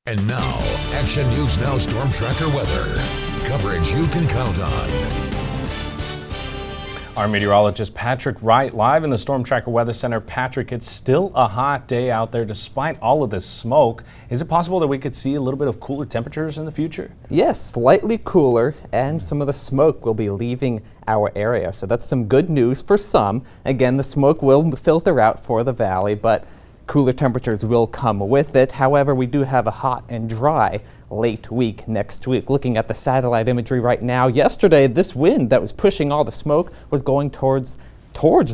And now, Action News Now Storm Tracker weather. Coverage you can count on. Our meteorologist Patrick Wright live in the Storm Tracker Weather Center. Patrick, it's still a hot day out there despite all of this smoke. Is it possible that we could see a little bit of cooler temperatures in the future? Yes, slightly cooler, and some of the smoke will be leaving our area. So that's some good news for some. Again, the smoke will filter out for the valley, but cooler temperatures will come with it. However, we do have a hot and dry late week next week. Looking at the satellite imagery right now, yesterday this wind that was pushing all the smoke was going towards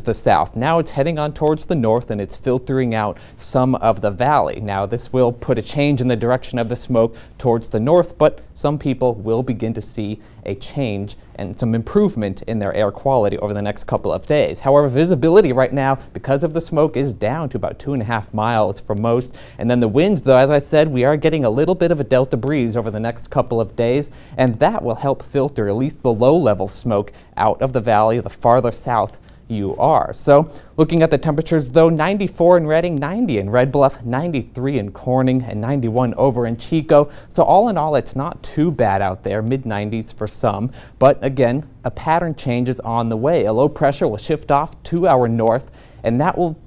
the south. Now it's heading on towards the north and it's filtering out some of the valley. Now this will put a change in the direction of the smoke towards the north, but some people will begin to see a change and some improvement in their air quality over the next couple of days. However, visibility right now, because of the smoke, is down to about 2.5 miles for most. And then the winds, though, as I said, we are getting a little bit of a delta breeze over the next couple of days, and that will help filter at least the low-level smoke out of the valley the farther south you are. So looking at the temperatures, though, 94 in Redding, 90 in Red Bluff, 93 in Corning, and 91 over in Chico. So all in all, it's not too bad out there, mid-90s for some. But again, a pattern change is on the way. A low pressure will shift off to our north, and that will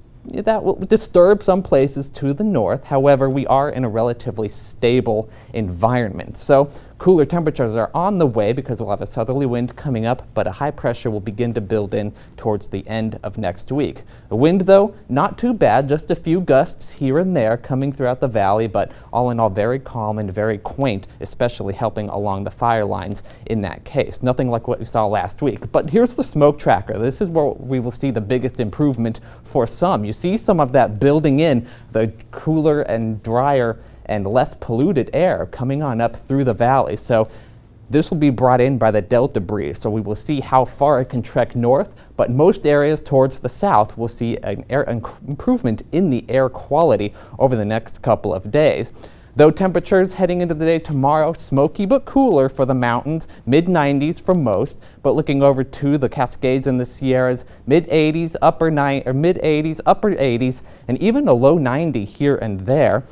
disturb some places to the north. However, we are in a relatively stable environment. So cooler temperatures are on the way because we'll have a southerly wind coming up, but a high pressure will begin to build in towards the end of next week. The wind, though, not too bad, just a few gusts here and there coming throughout the valley, but all in all very calm and very quaint, especially helping along the fire lines in that case. Nothing like what we saw last week. But here's the smoke tracker. This is where we will see the biggest improvement for some. You see some of that building in, the cooler and drier and less polluted air coming on up through the valley. So this will be brought in by the delta breeze. So we will see how far it can trek north, but most areas towards the south will see an improvement in the air quality over the next couple of days. Though temperatures heading into the day tomorrow, smoky but cooler for the mountains, mid-90s for most, but looking over to the Cascades and the Sierras, mid-80s, mid-80s, upper 80s, and even a low 90 here and there.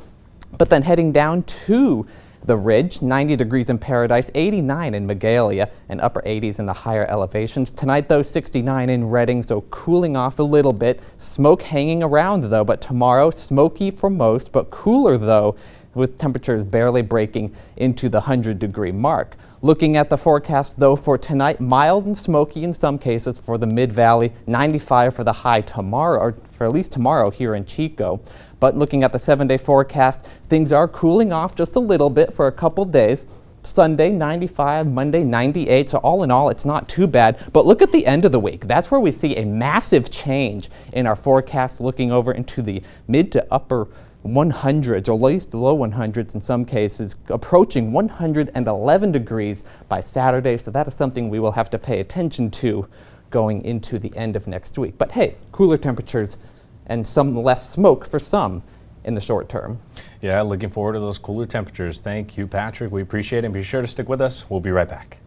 But then heading down to the ridge, 90 degrees in Paradise, 89 in Magalia, and upper 80s in the higher elevations. Tonight, though, 69 in Redding, so cooling off a little bit. Smoke hanging around, though, but tomorrow, smoky for most, but cooler, though, with temperatures barely breaking into the 100-degree mark. Looking at the forecast, though, for tonight, mild and smoky in some cases for the mid-valley, 95 for the high tomorrow, or for at least tomorrow here in Chico. But looking at the 7-day forecast, things are cooling off just a little bit for a couple days. Sunday, 95, Monday, 98. So all in all, it's not too bad. But look at the end of the week. That's where we see a massive change in our forecast, looking over into the mid to upper 100s, or at least the low 100s in some cases, approaching 111 degrees by Saturday. So that is something we will have to pay attention to going into the end of next week. But hey, cooler temperatures and some less smoke for some in the short term. Yeah, looking forward to those cooler temperatures. Thank you, Patrick. We appreciate it. And be sure to stick with us. We'll be right back.